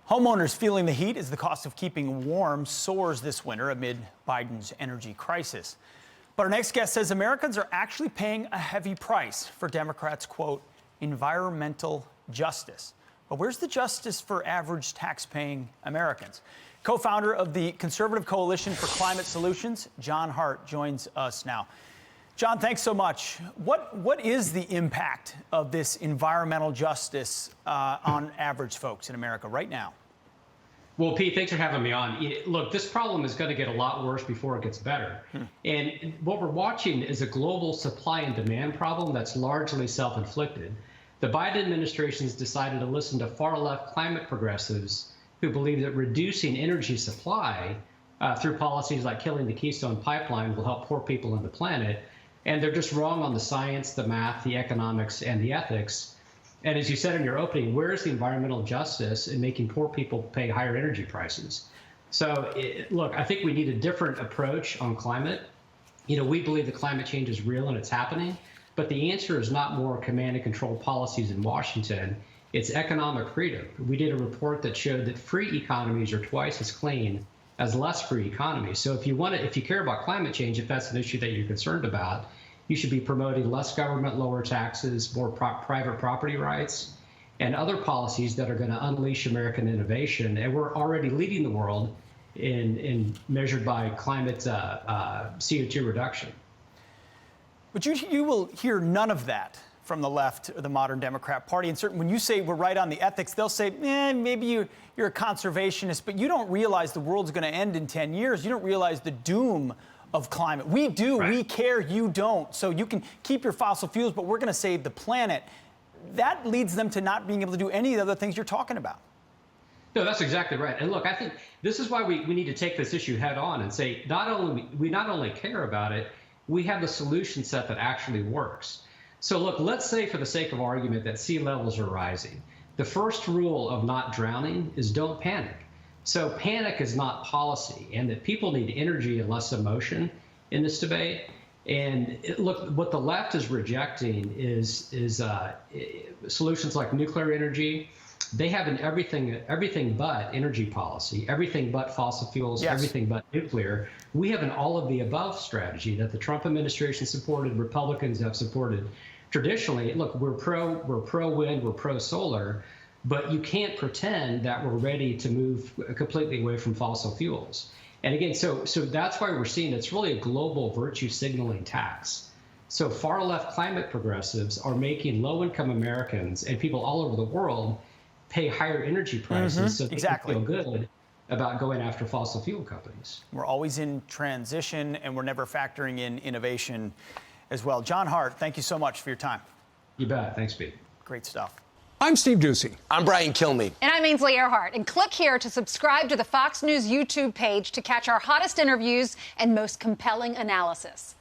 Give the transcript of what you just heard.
Homeowners feeling the heat as the cost of keeping warm soars this winter amid Biden's energy crisis. But our next guest says Americans are actually paying a heavy price for Democrats' quote, environmental justice. But where's the justice for average tax-paying Americans? Co-founder of the Conservative Coalition for Climate Solutions, John Hart, joins us now. John, thanks so much. What is the impact of this environmental justice on average folks in America right now? Well, Pete, thanks for having me on. Look, this problem is going to get a lot worse before it gets better. And what we're watching is a global supply and demand problem that's largely self-inflicted. The Biden administration's decided to listen to far-left climate progressives who believe that reducing energy supply through policies like killing the Keystone Pipeline will help poor people on the planet. And they're just wrong on the science, the math, the economics, and the ethics. And as you said in your opening, where is the environmental justice in making poor people pay higher energy prices? So, look, I think we need a different approach on climate. We believe that climate change is real and it's happening, but the answer is not more command and control policies in Washington. It's economic freedom. We did a report that showed that free economies are twice as clean as less free economies. So if you care about climate change, if that's an issue that you're concerned about, you should be promoting less government, lower taxes, more private property rights, and other policies that are going to unleash American innovation. And we're already leading the world in measured by climate CO2 reduction. But you will hear none of that from the left or the modern Democrat Party. And certainly when you say we're right on the ethics, they'll say, maybe you're a conservationist, but you don't realize the world's going to end in 10 years. You don't realize the doom of climate. We do, right. We care, you don't. So you can keep your fossil fuels, but we're going to save the planet. That leads them to not being able to do any of the other things you're talking about. No, that's exactly right. And look, I think this is why we need to take this issue head on and say, we not only care about it, we have the solution set that actually works. So look, let's say for the sake of argument that sea levels are rising. The first rule of not drowning is don't panic. So panic is not policy, and that people need energy and less emotion in this debate. And look, what the left is rejecting is solutions like nuclear energy. They have an everything but energy policy, everything but fossil fuels, yes. Everything but nuclear. We have an all of the above strategy that the Trump administration supported, Republicans have supported. Traditionally, look, we're pro wind, we're pro solar, but you can't pretend that we're ready to move completely away from fossil fuels. And again, so that's why we're seeing it's really a global virtue signaling tax. So far left climate progressives are making low-income Americans and people all over the world pay higher energy prices so they can feel good about going after fossil fuel companies. We're always in transition, and we're never factoring in innovation as well. John Hart, thank you so much for your time. You bet. Thanks, Pete. Great stuff. I'm Steve Doocy. I'm Brian Kilmeade. And I'm Ainsley Earhart. And click here to subscribe to the Fox News YouTube page to catch our hottest interviews and most compelling analysis.